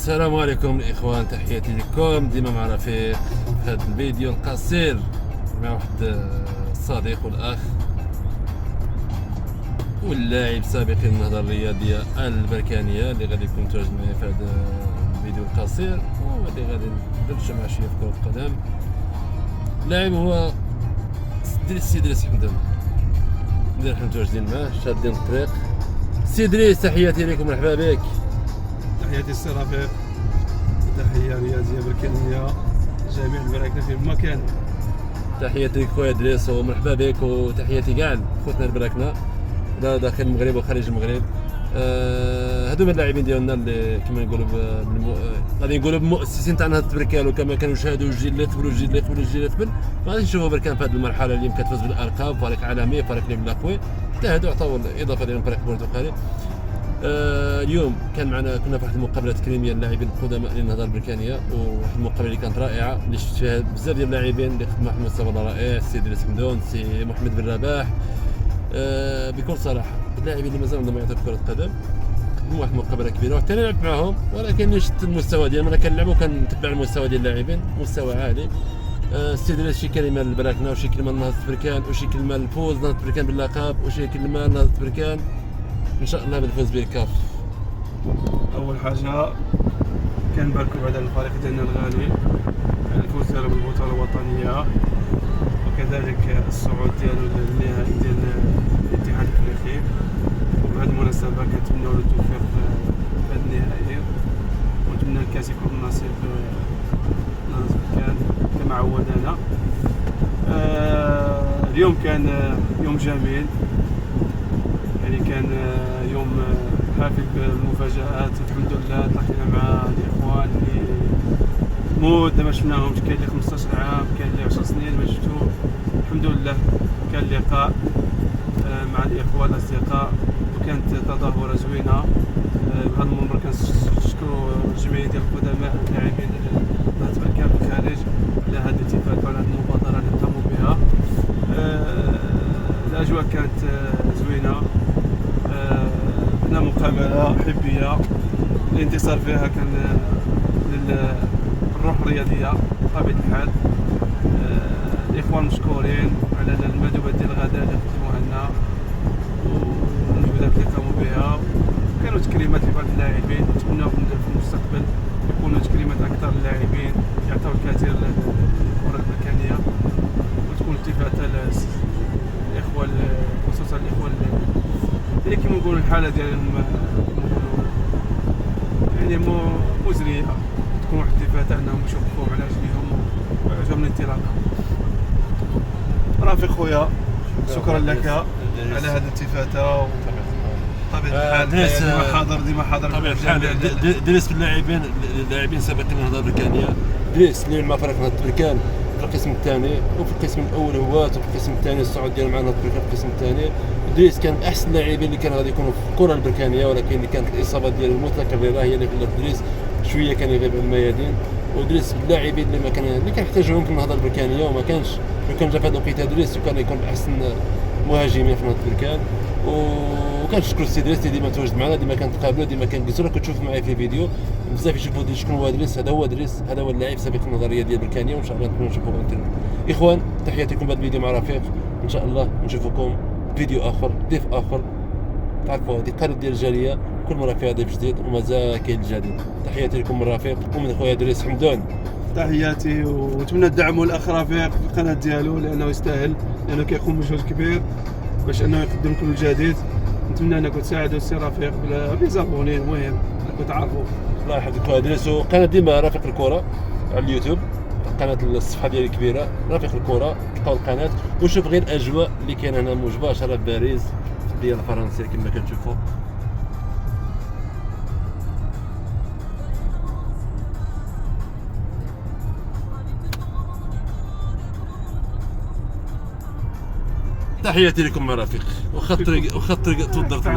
السلام عليكم الاخوان، تحياتي لكم ديما مع رفيق في هذا الفيديو القصير مع واحد الصديق والاخ واللاعب سابق للنهضه الرياضيه البركانيه اللي غادي يكون متواجد معايا في هذا الفيديو القصير، واللي غادي ندردشوا مع شويه في كره القدم. اللاعب هو سي إدريس حمدان اللي راح متواجدين معاه شادين الطريق. سي إدريس، تحياتي لكم، مرحبا بك. تحياتي السي رفيق، تحية رياضية بركانية جميع البراكنة في مكان. تحياتي لك خويا إدريس ومرحبا بك، وتحياتي كاع خوتنا البراكنة لا داخل المغرب وخارج المغرب. هادو هما اللاعبين ديالنا اللي كما نقولوا غادي نقولوا بمؤسسين تاعنا هاد التبركال، وكما كانوا يشاهدوا الجيل اللي قبل والجيل اللي قبل والجيل اللي قبل، غادي نشوفوا بركان في هذه المرحله اللي كتفوز بالالقاب، فريق عالمي، فريق اللي من الاقوياء، حتى هادو عطاو الاضافه ديال الفريق البرتغالي. اليوم كان معنا، كنا في واحد المقابله تكريميه للاعبين القدماء للنهضه البركانيه، وواحد المقابله اللي كانت رائعه اللي شفت فيها بزاف ديال اللاعبين اللي خدموا واحد المستوى رائع، السي إدريس حمدان، السي محمد بن رباح. بكل صراحه اللاعبين اللي مازال عندهم يعطيو في كره القدم قدموا واحد المقابله كبيره، وحتى انا لعبت معاهم، ولكن شفت المستوى ديالهم. انا كنلعب وكنتبع المستوى ديال اللاعبين، مستوى عالي. السي إدريس شي كلمه للبراكنه، وشي كلمه لنهضه بركان، وشي كلمه للفوز نهضه بركان باللقب، وشي كلمه لنهضه بركان ان شاء الله بالفوز بالكاف. أول حاجة كنباركو بعد الفريق ديالنا الغالي على الفوز ديالو بالبطولة الوطنية، وكذلك الصعود ديالو للنهائي ديال الاتحاد الافريقي. وبهذه المناسبة كنتمناو له التوفيق في هذا النهائي، ونتمنى الكاس يكون نصيب نهضة بركان كما عودنا. اليوم كان يوم جميل، يعني كان يوم حافل بالمفاجآت. الحمد لله تلاقينا مع الاخوان اللي مده ما شفناهمش، كاين اللي 15 عام، كاين اللي 10 سنين ما شفتو. الحمد لله كان لقاء مع الاخوان الاصدقاء، وكانت تظاهره زوينه. بهذا المنبر كنشكروا الجمعيه ديال القدماء اللاعبين نهضة بركان بالخارج على هذه الاتفاق وعلى هذه المبادره اللي قاموا بها. الاجواء كانت زوينه، مقابلة حبية. الانتصار فيها كان للروح الرياضية بطبيعة الحال. الإخوان مشكورين على المندوبات ديال الغداء اللي قدموها لنا والمجهودات اللي قاموا بها. كانوا تكريمات لبعض اللاعبين، نتمناو في المستقبل يكونوا تكريمات أكثر للاعبين، يعطيو الكثير للكرة البركانية، وتكون التفاتة للإخوة، خصوصا الإخوة اللي كيما نقولوا الحاله ديالهم يعني مزريه، تكون واحد الدفاتة انهم يشوفوهم على رجليهم ويعجبهم الانطلاقه. رافق خويا، شكرا لك على هذه الالتفاته، وطبيعه الحال ديما حاضر طبيعه الحال. دريس اللاعبين سابقين للنهضه البركانيه، دريس اللي مع فريق نهضه بركان في القسم الثاني، وفي القسم الاول هو، وفي القسم الثاني الصعود ديال مع نهضه بركان في القسم الثاني. دريس كان احسن اللاعبين اللي كان غادي يكونوا في الكره البركانيه، ولكن اللي كانت الاصابه ديال المتكرره هي اللي خلات دريس شويه كان يغيب عن الميادين. ودريس اللاعبين اللي كنحتاجوهم في النهضه البركانيه، وما كانش لو كان جا في هذا الوقيته دريس وكان يكون احسن مهاجمين في نهضه بركان. وكنشكر السي إدريس اللي ديما تواجد معنا، ديما كنتقابلوا، ديما كنجلسوا، كتشوف معايا في الفيديو بزاف يشوفوا شكون هو دريس. هذا هو دريس، هذا هو اللاعب سابق النظريه ديال بركانيه، وان شاء الله نكونوا نشوفوه انترنت. اخوان، تحياتي لكم. بعد الفيديو مع رفيق، ان شاء الله نشوفكم فيديو اخر، ضيف اخر. تعرفوا هذه قناه ديال الجاليه، كل مره فيها ضيف جديد ومازال كاين الجديد. تحياتي لكم من رفيق ومن خويا إدريس حمدان. تحياتي، ونتمنى تدعموا الاخ رفيق في القناه ديالو، لانه يستاهل، لانه كيقوم بمجهود كبير باش انه يقدم لكم الجديد. نتمنى انكم تساعدوا السي رفيق بزابوني، المهم انكم تعرفوا. الله يحفظك خويا إدريس. وقناه ديما رفيق الكره على اليوتيوب، قناه الصفحه ديالي كبيره رفيق الكره، تلقاو القناه وشوف غير الاجواء اللي كاينه هنا مباشره في باريس في الديار الفرنسيه كما كتشوفوا. تحياتي لكم مع رفيق. وخا الطريق توضرت.